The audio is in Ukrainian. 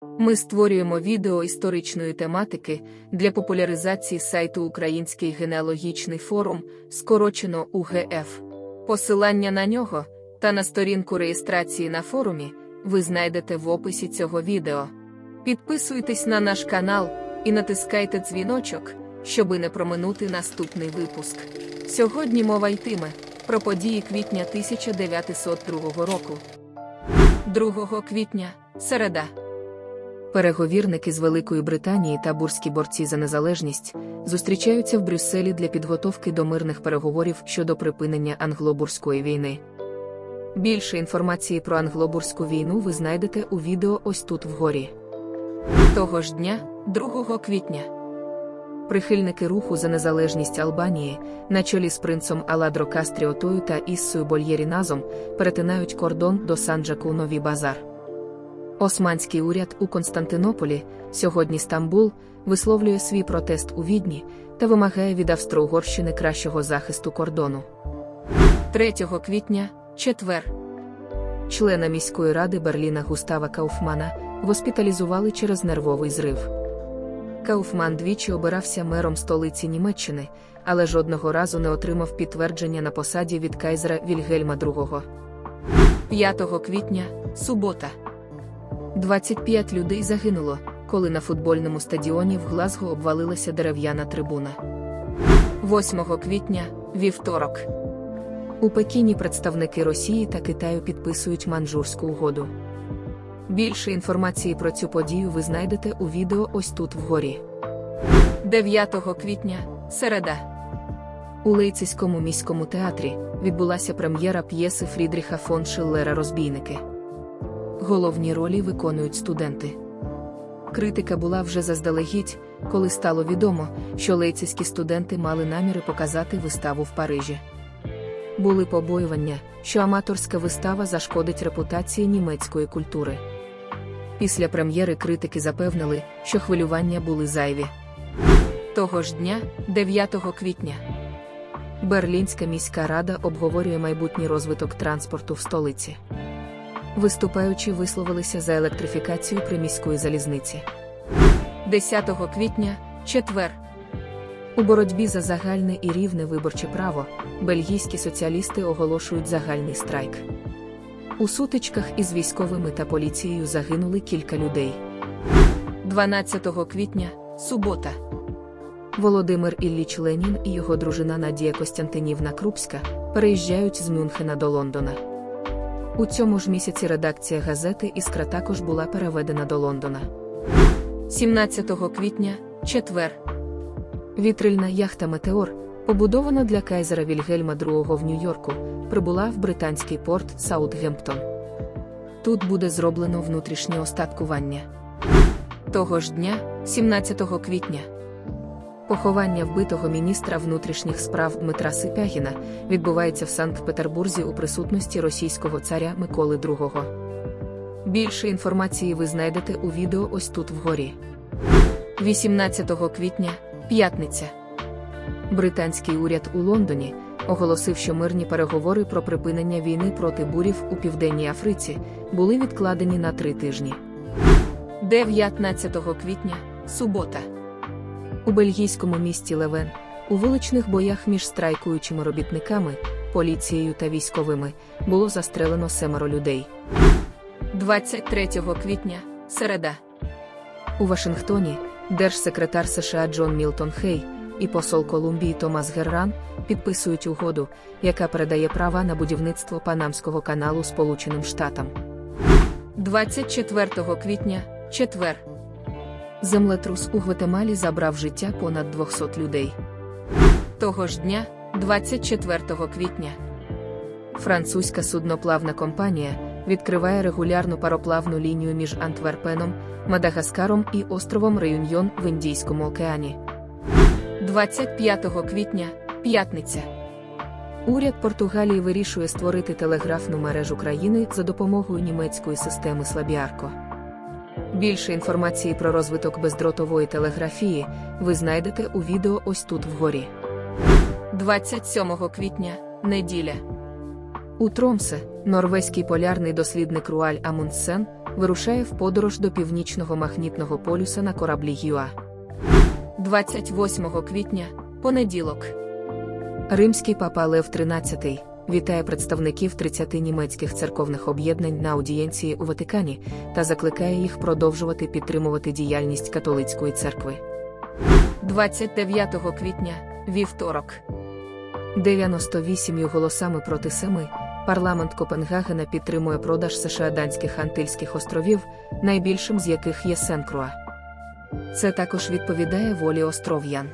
Ми створюємо відео історичної тематики для популяризації сайту Український генеалогічний форум, скорочено УГФ. Посилання на нього та на сторінку реєстрації на форумі ви знайдете в описі цього відео. Підписуйтесь на наш канал і натискайте дзвіночок, щоби не проминути наступний випуск. Сьогодні мова йтиме про події квітня 1902 року. 2 квітня – середа. Переговірники з Великої Британії та бурські борці за незалежність зустрічаються в Брюсселі для підготовки до мирних переговорів щодо припинення англо-бурської війни. Більше інформації про англо-бурську війну ви знайдете у відео ось тут вгорі. Того ж дня, 2 квітня, прихильники руху за незалежність Албанії, на чолі з принцом Аладро Кастріотою та Іссою Больєріназом, перетинають кордон до Санджаку Нові Базар. Османський уряд у Константинополі, сьогодні Стамбул, висловлює свій протест у Відні та вимагає від Австро-Угорщини кращого захисту кордону. 3 квітня – четвер. Члена міської ради Берліна Густава Кауфмана госпіталізували через нервовий зрив. Кауфман двічі обирався мером столиці Німеччини, але жодного разу не отримав підтвердження на посаді від кайзера Вільгельма II. 5 квітня – субота. 25 людей загинуло, коли на футбольному стадіоні в Глазго обвалилася дерев'яна трибуна. 8 квітня – вівторок. У Пекіні представники Росії та Китаю підписують Манджурську угоду. Більше інформації про цю подію ви знайдете у відео ось тут вгорі. 9 квітня – середа. У Лейпцизькому міському театрі відбулася прем'єра п'єси Фрідріха фон Шиллера «Розбійники». Головні ролі виконують студенти. Критика була вже заздалегідь, коли стало відомо, що лейпцизькі студенти мали наміри показати виставу в Парижі. Були побоювання, що аматорська вистава зашкодить репутації німецької культури. Після прем'єри критики запевнили, що хвилювання були зайві. Того ж дня, 9 квітня, Берлінська міська рада обговорює майбутній розвиток транспорту в столиці. Виступаючі висловилися за електрифікацію приміської залізниці. 10 квітня – четвер. У боротьбі за загальне і рівне виборче право бельгійські соціалісти оголошують загальний страйк. У сутичках із військовими та поліцією загинули кілька людей. 12 квітня – субота. Володимир Ілліч Ленін і його дружина Надія Костянтинівна Крупська переїжджають з Мюнхена до Лондона. У цьому ж місяці редакція газети «Іскра» також була переведена до Лондона. 17 квітня – четвер. Вітрильна яхта «Метеор», побудована для кайзера Вільгельма II в Нью-Йорку, прибула в британський порт Саутгемптон. Тут буде зроблено внутрішнє остаткування. Того ж дня, 17 квітня, поховання вбитого міністра внутрішніх справ Дмитра Сипягіна відбувається в Санкт-Петербурзі у присутності російського царя Миколи II. Більше інформації ви знайдете у відео ось тут вгорі. 18 квітня – п'ятниця. Британський уряд у Лондоні оголосив, що мирні переговори про припинення війни проти бурів у Південній Африці були відкладені на 3 тижні. 19 квітня – субота. У бельгійському місті Левен, у вуличних боях між страйкуючими робітниками, поліцією та військовими, було застрелено 7 людей. 23 квітня – середа. У Вашингтоні держсекретар США Джон Мілтон Хей і посол Колумбії Томас Герран підписують угоду, яка передає права на будівництво Панамського каналу Сполученим Штатам. 24 квітня – четвер. Землетрус у Гватемалі забрав життя понад 200 людей. Того ж дня, 24 квітня, французька судноплавна компанія відкриває регулярну пароплавну лінію між Антверпеном, Мадагаскаром і островом Реюньйон в Індійському океані. 25 квітня – п'ятниця. Уряд Португалії вирішує створити телеграфну мережу країни за допомогою німецької системи Слабіарко. Більше інформації про розвиток бездротової телеграфії ви знайдете у відео ось тут вгорі. 27 квітня – неділя. У Тромсе норвезький полярний дослідник Руаль Амундсен вирушає в подорож до північного магнітного полюса на кораблі Юа. 28 квітня, понеділок. Римський папа Лев XIII вітає представників 30 німецьких церковних об'єднань на аудієнції у Ватикані та закликає їх продовжувати підтримувати діяльність католицької церкви. 29 квітня, вівторок. 98 голосами проти 7 парламент Копенгагена підтримує продаж США Данських Антильських островів, найбільшим з яких є Сен-Круа. Це також відповідає волі остров'ян.